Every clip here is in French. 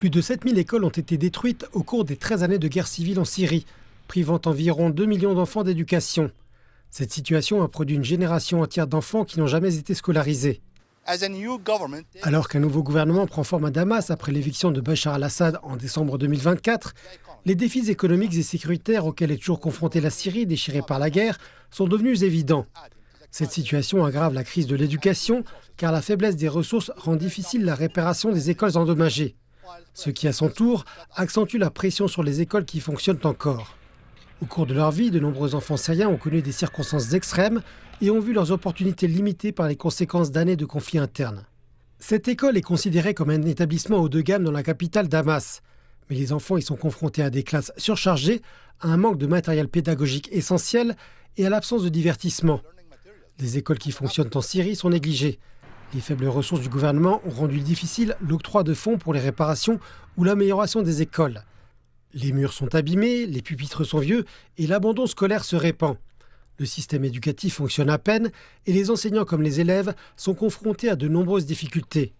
Plus de 7000 écoles ont été détruites au cours des 13 années de guerre civile en Syrie, privant environ 2 millions d'enfants d'éducation. Cette situation a produit une génération entière d'enfants qui n'ont jamais été scolarisés. Alors qu'un nouveau gouvernement prend forme à Damas après l'éviction de Bachar al-Assad en décembre 2024, les défis économiques et sécuritaires auxquels est toujours confrontée la Syrie, déchirée par la guerre, sont devenus évidents. Cette situation aggrave la crise de l'éducation, car la faiblesse des ressources rend difficile la réparation des écoles endommagées, ce qui à son tour accentue la pression sur les écoles qui fonctionnent encore. Au cours de leur vie, de nombreux enfants syriens ont connu des circonstances extrêmes et ont vu leurs opportunités limitées par les conséquences d'années de conflits internes. Cette école est considérée comme un établissement haut de gamme dans la capitale Damas, mais les enfants y sont confrontés à des classes surchargées, à un manque de matériel pédagogique essentiel et à l'absence de divertissement. Les écoles qui fonctionnent en Syrie sont négligées. Les faibles ressources du gouvernement ont rendu difficile l'octroi de fonds pour les réparations ou l'amélioration des écoles. Les murs sont abîmés, les pupitres sont vieux et l'abandon scolaire se répand. Le système éducatif fonctionne à peine et les enseignants comme les élèves sont confrontés à de nombreuses difficultés.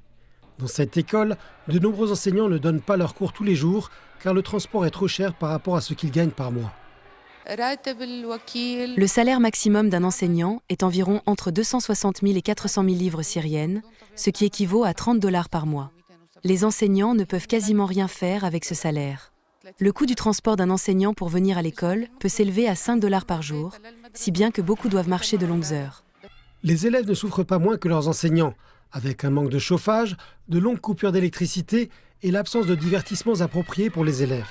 Dans cette école, de nombreux enseignants ne donnent pas leurs cours tous les jours car le transport est trop cher par rapport à ce qu'ils gagnent par mois. Le salaire maximum d'un enseignant est environ entre 260 000 et 400 000 livres syriennes, ce qui équivaut à 30 $ par mois. Les enseignants ne peuvent quasiment rien faire avec ce salaire. Le coût du transport d'un enseignant pour venir à l'école peut s'élever à 5 $ par jour, si bien que beaucoup doivent marcher de longues heures. Les élèves ne souffrent pas moins que leurs enseignants, avec un manque de chauffage, de longues coupures d'électricité et l'absence de divertissements appropriés pour les élèves.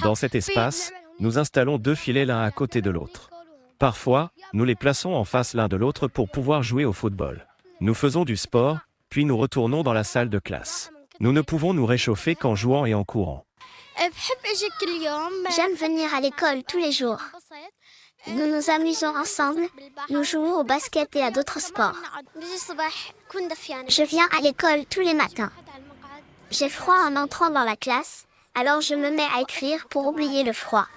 Dans cet espace, nous installons 2 filets l'un à côté de l'autre. Parfois, nous les plaçons en face l'un de l'autre pour pouvoir jouer au football. Nous faisons du sport, puis nous retournons dans la salle de classe. Nous ne pouvons nous réchauffer qu'en jouant et en courant. J'aime venir à l'école tous les jours. Nous nous amusons ensemble, nous jouons au basket et à d'autres sports. Je viens à l'école tous les matins. J'ai froid en entrant dans la classe, alors je me mets à écrire pour oublier le froid.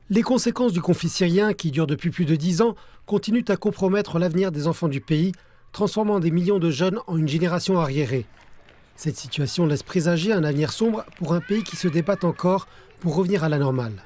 Les conséquences du conflit syrien, qui dure depuis plus de 10 ans, continuent à compromettre l'avenir des enfants du pays, transformant des millions de jeunes en une génération arriérée. Cette situation laisse présager un avenir sombre pour un pays qui se débat encore pour revenir à la normale.